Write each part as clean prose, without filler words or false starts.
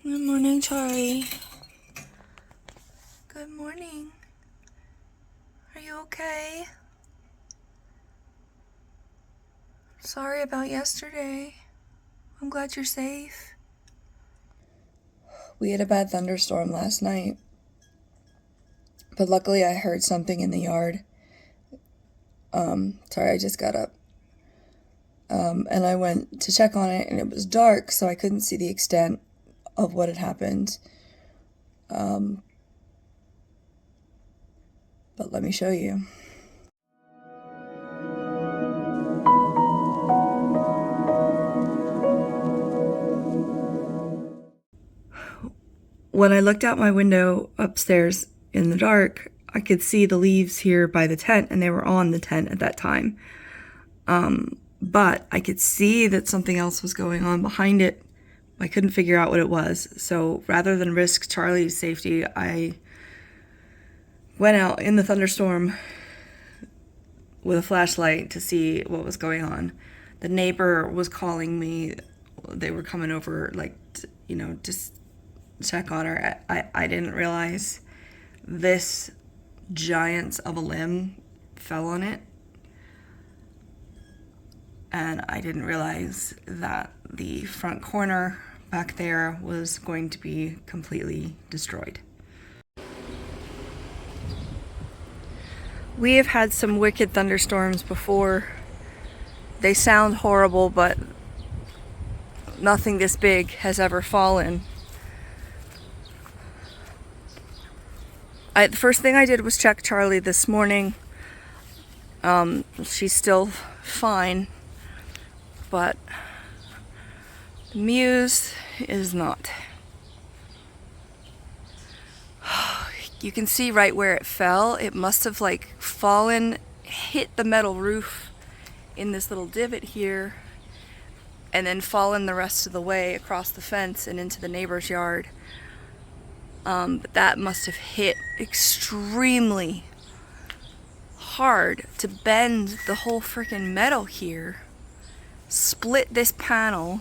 Good morning, Charlie. Good morning. Are you okay? Sorry about yesterday. I'm glad you're safe. We had a bad thunderstorm last night, but luckily I heard something in the yard. Sorry, I just got up. And I went to check on it, and it was dark, so I couldn't see the extent of what had happened. But let me show you. When I looked out my window upstairs in the dark, I could see the leaves here by the tent, and they were on the tent at that time. But I could see that something else was going on behind it. I couldn't figure out what it was. So rather than risk Charlie's safety, I went out in the thunderstorm with a flashlight to see what was going on. The neighbor was calling me. They were coming over, just check on her. I didn't realize this giant of a limb fell on it. And I didn't realize that the front corner back there was going to be completely destroyed. We have had some wicked thunderstorms before. They sound horrible, but nothing this big has ever fallen. The first thing I did was check Charlie this morning. She's still fine, but the mews is not. You can see right where it fell. It must have fallen, hit the metal roof in this little divot here, and then fallen the rest of the way across the fence and into the neighbor's yard. But that must have hit extremely hard to bend the whole freaking metal here, split this panel,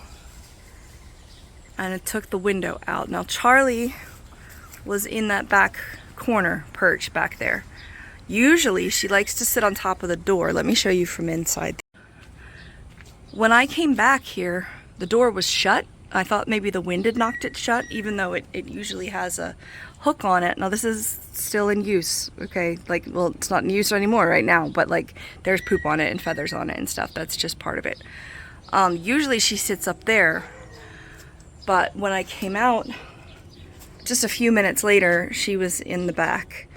and it took the window out. Now Charlie was in that back corner perch back there. Usually she likes to sit on top of the door. Let me show you from inside. When I came back here, the door was shut. I thought maybe the wind had knocked it shut, even though it usually has a hook on it. Now this is still in use, okay? It's not in use anymore right now, but there's poop on it and feathers on it and stuff. That's just part of it. Usually she sits up there, but when I came out, just a few minutes later, she was in the back.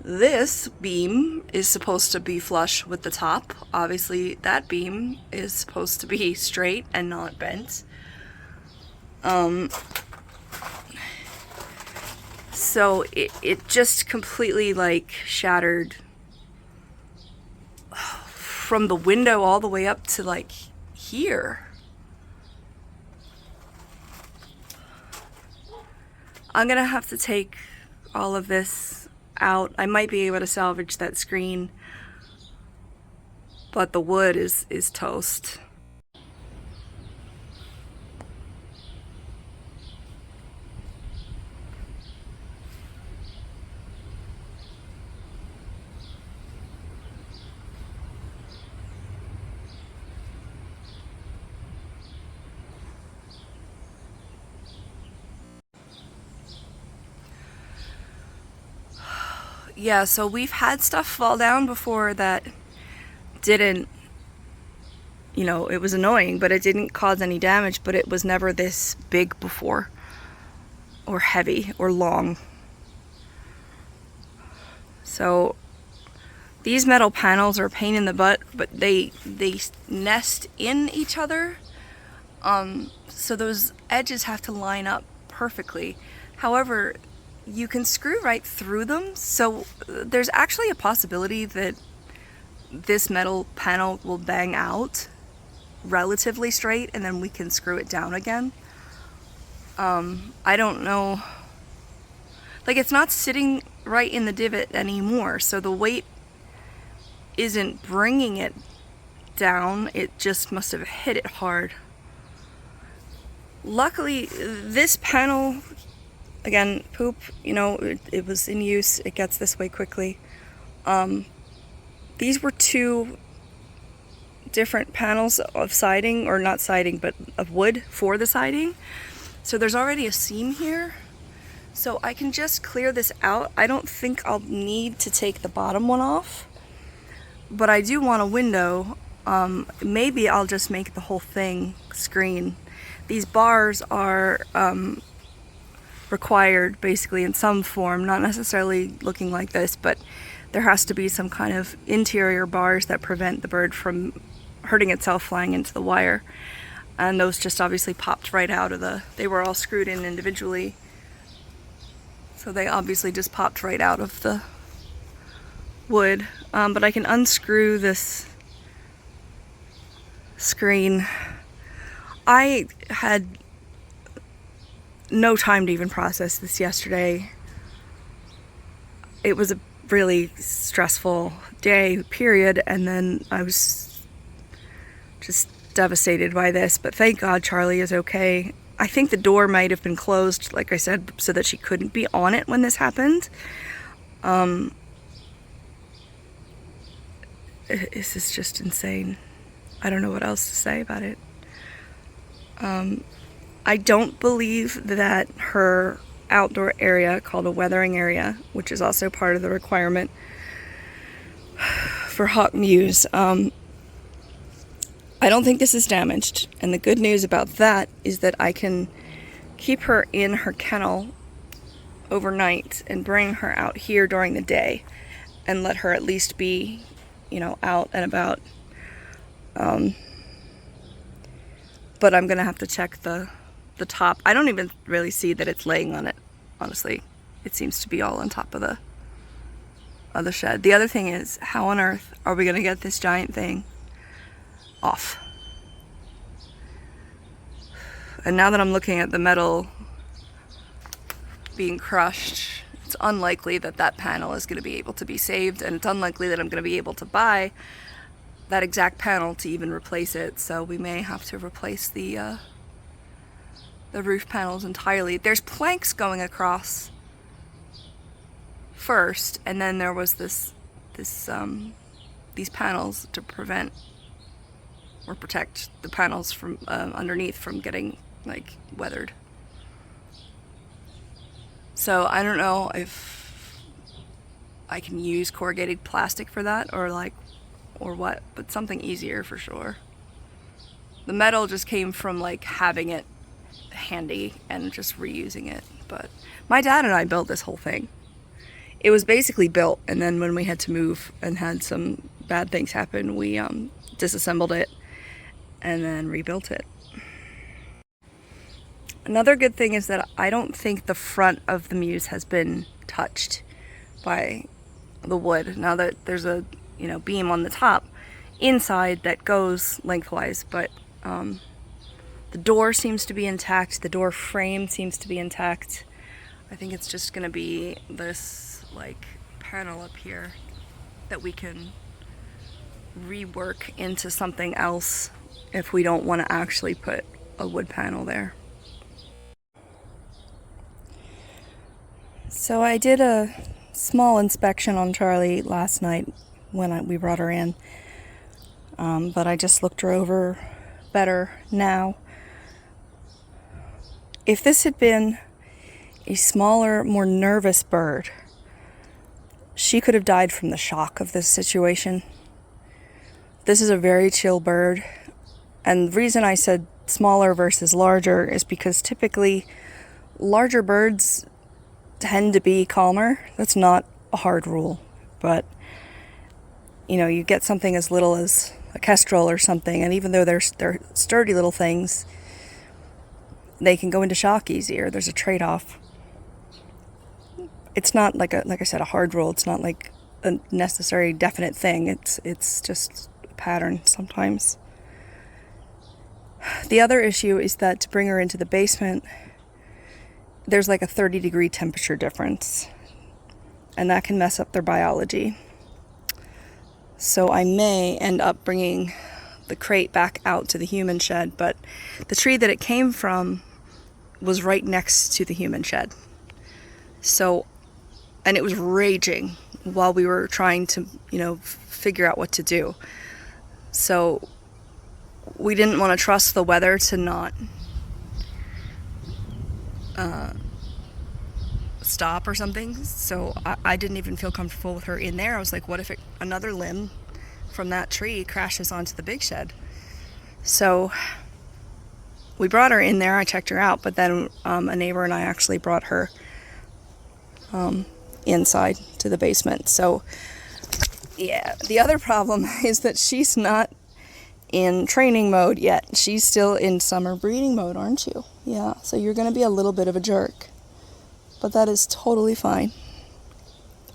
This beam is supposed to be flush with the top. Obviously, that beam is supposed to be straight and not bent. So it just completely shattered from the window all the way up to here. I'm gonna have to take all of this out. I might be able to salvage that screen, but the wood is toast. Yeah, so we've had stuff fall down before that didn't, it was annoying, but it didn't cause any damage, but it was never this big before, or heavy, or long. So these metal panels are a pain in the butt, but they nest in each other, so those edges have to line up perfectly. However, you can screw right through them, so there's actually a possibility that this metal panel will bang out relatively straight and then we can screw it down again. I don't know. It's not sitting right in the divot anymore, so the weight isn't bringing it down. It just must have hit it hard. Luckily, this panel, again, poop, you know, it was in use. It gets this way quickly. These were two different panels of siding, or not siding, but of wood for the siding. So there's already a seam here. So I can just clear this out. I don't think I'll need to take the bottom one off, but I do want a window. Maybe I'll just make the whole thing screen. These bars are required basically in some form, not necessarily looking like this, but there has to be some kind of interior bars that prevent the bird from hurting itself flying into the wire. And those just obviously popped right out of they were all screwed in individually. So they obviously just popped right out of the wood. But I can unscrew this screen. I had no time to even process this yesterday. It was a really stressful day, period, and then I was just devastated by this, but thank God Charlie is okay. I think the door might have been closed, like I said, so that she couldn't be on it when this happened. This is just insane. I don't know what else to say about it. I don't believe that her outdoor area, called a weathering area, which is also part of the requirement for hawk mews, I don't think this is damaged. And the good news about that is that I can keep her in her kennel overnight and bring her out here during the day and let her at least be, you know, out and about. But I'm gonna have to check the top. I don't even really see that it's laying on it, honestly. It seems to be all on top of the shed. The other thing is, how on earth are we gonna get this giant thing off? And now that I'm looking at the metal being crushed, it's unlikely that that panel is going to be able to be saved, and it's unlikely that I'm going to be able to buy that exact panel to even replace it. So we may have to replace the roof panels entirely. There's planks going across first, and then there was these panels to prevent or protect the panels from underneath from getting like weathered. So I don't know if I can use corrugated plastic for that or what, but something easier for sure. The metal just came from like having it handy and just reusing it. But my dad and I built this whole thing. It was basically built, and then when we had to move and had some bad things happen, we disassembled it and then rebuilt it. Another good thing is that I don't think the front of the mews has been touched by the wood. Now that there's a beam on the top inside that goes lengthwise, but the door seems to be intact. The door frame seems to be intact. I think it's just gonna be this like panel up here that we can rework into something else if we don't want to actually put a wood panel there. So I did a small inspection on Charlie last night when we brought her in, but I just looked her over better now. If this had been a smaller, more nervous bird, she could have died from the shock of this situation. This is a very chill bird, and the reason I said smaller versus larger is because typically larger birds tend to be calmer. That's not a hard rule, but you get something as little as a kestrel or something, and even though they're sturdy little things, they can go into shock easier. There's a trade-off. It's not like I said, a hard rule. It's not like a necessary definite thing. It's just a pattern sometimes. The other issue is that to bring her into the basement, there's like a 30-degree temperature difference, and that can mess up their biology. So I may end up bringing the crate back out to the human shed, but the tree that it came from was right next to the human shed. So, and it was raging while we were trying to, figure out what to do. So we didn't want to trust the weather to not stop or something. So I didn't even feel comfortable with her in there. I was like, what if another limb from that tree crashes onto the big shed? So we brought her in there. I checked her out, but then a neighbor and I actually brought her inside to the basement. So yeah, the other problem is that she's not in training mode yet. She's still in summer breeding mode, aren't you? Yeah, so you're going to be a little bit of a jerk, but that is totally fine.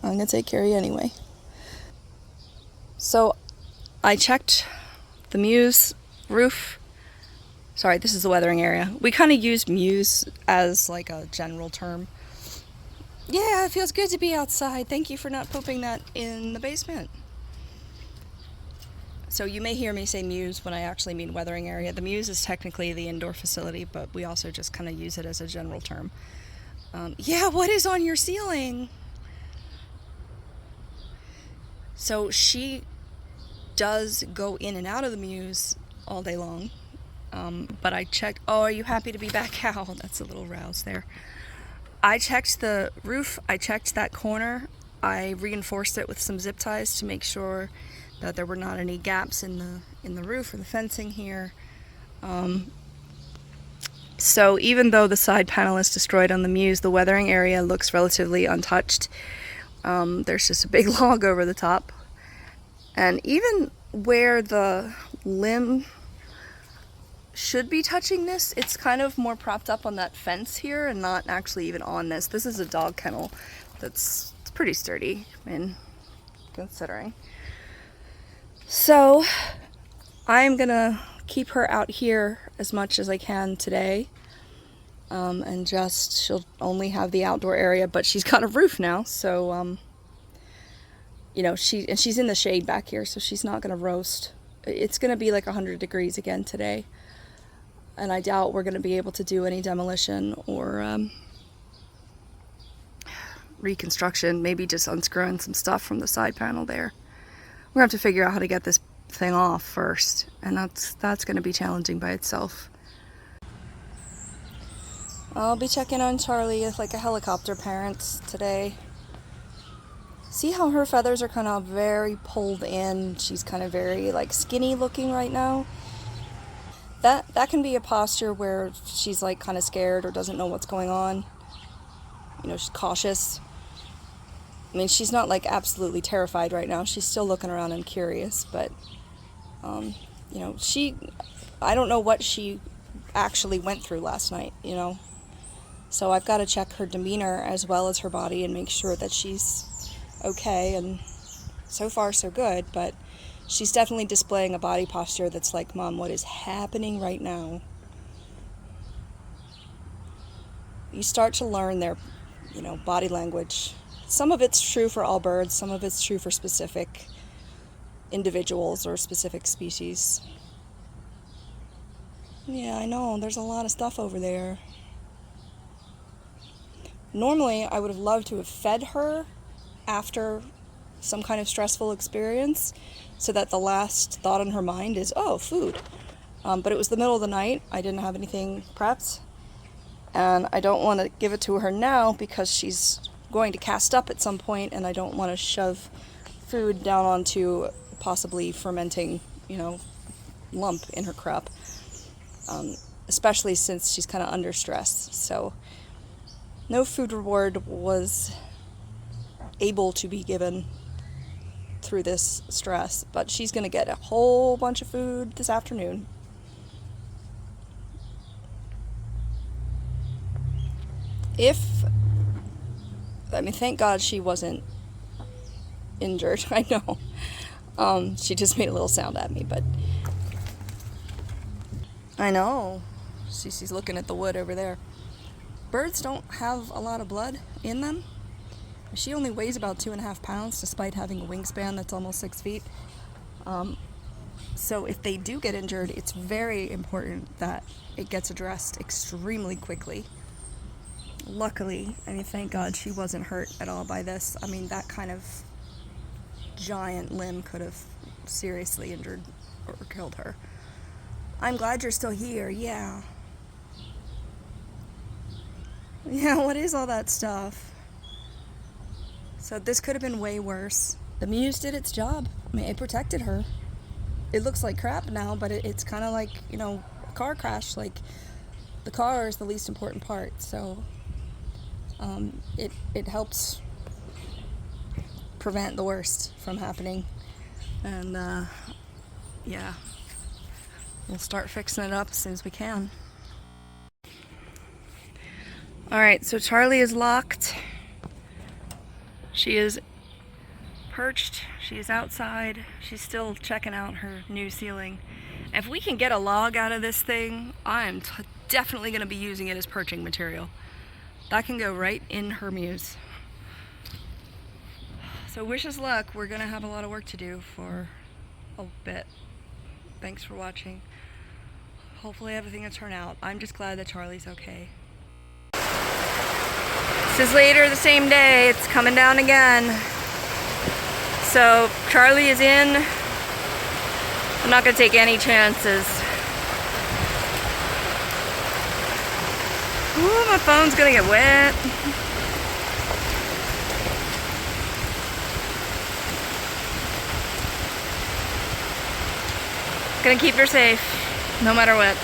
I'm going to take care of you anyway. So I checked the mews roof. Sorry, this is the weathering area. We kind of use mews as like a general term. Yeah, it feels good to be outside. Thank you for not pooping that in the basement. So you may hear me say mews when I actually mean weathering area. The mews is technically the indoor facility, but we also just kind of use it as a general term. Yeah, what is on your ceiling? So she does go in and out of the mews all day long. But I checked. Oh, are you happy to be back out? That's a little rouse there. I checked the roof. I checked that corner. I reinforced it with some zip ties to make sure that there were not any gaps in the roof or the fencing here. So even though the side panel is destroyed on the mews, the weathering area looks relatively untouched. There's just a big log over the top. And even where the limb should be touching this, it's kind of more propped up on that fence here and not actually even on this. This is a dog kennel that's pretty sturdy, considering. So I'm gonna keep her out here as much as I can today, and she'll only have the outdoor area, but she's got a roof now, so she's in the shade back here, so she's not gonna roast. It's gonna be like 100 degrees again today, and I doubt we're gonna be able to do any demolition or reconstruction. Maybe just unscrewing some stuff from the side panel there. We're gonna have to figure out how to get this thing off first, and that's gonna be challenging by itself. I'll be checking on Charlie as like a helicopter parent today. See how her feathers are kind of very pulled in. She's kind of very like skinny looking right now. That can be a posture where she's like kind of scared or doesn't know what's going on. She's cautious. I mean, she's not like absolutely terrified right now. She's still looking around and curious, but I don't know what she actually went through last night, So I've got to check her demeanor as well as her body and make sure that she's okay, and so far so good, but she's definitely displaying a body posture that's like, Mom, what is happening right now? You start to learn their, body language. Some of it's true for all birds, some of it's true for specific individuals or specific species. Yeah, I know, there's a lot of stuff over there. Normally, I would have loved to have fed her after some kind of stressful experience so that the last thought in her mind is, oh, food. But it was the middle of the night. I didn't have anything prepped. And I don't want to give it to her now because she's going to cast up at some point, and I don't want to shove food down onto possibly fermenting, lump in her crop. Especially since she's kind of under stress. So no food reward was able to be given through this stress, but she's going to get a whole bunch of food this afternoon. Thank God she wasn't injured. I know. She just made a little sound at me, but I know. She's looking at the wood over there. Birds don't have a lot of blood in them. She only weighs about 2.5 pounds despite having a wingspan that's almost 6 feet. So if they do get injured, it's very important that it gets addressed extremely quickly. Luckily, I mean, thank God she wasn't hurt at all by this. I mean, that kind of giant limb could have seriously injured or killed her. I'm glad you're still here, yeah. Yeah, what is all that stuff? So this could have been way worse. The mews did its job. I mean, it protected her. It looks like crap now, but it's kind of like, you know, a car crash. Like, the car is the least important part, so it helps prevent the worst from happening. And yeah, we'll start fixing it up as soon as we can. Alright, so Charlie is locked. She is perched. She is outside. She's still checking out her new ceiling. If we can get a log out of this thing, I am definitely going to be using it as perching material. That can go right in her mews. So wish us luck. We're going to have a lot of work to do for a bit. Thanks for watching. Hopefully everything will turn out. I'm just glad that Charlie's okay. This is later the same day. It's coming down again. So Charlie is in. I'm not going to take any chances. Ooh, my phone's going to get wet. Gonna keep her safe, no matter what.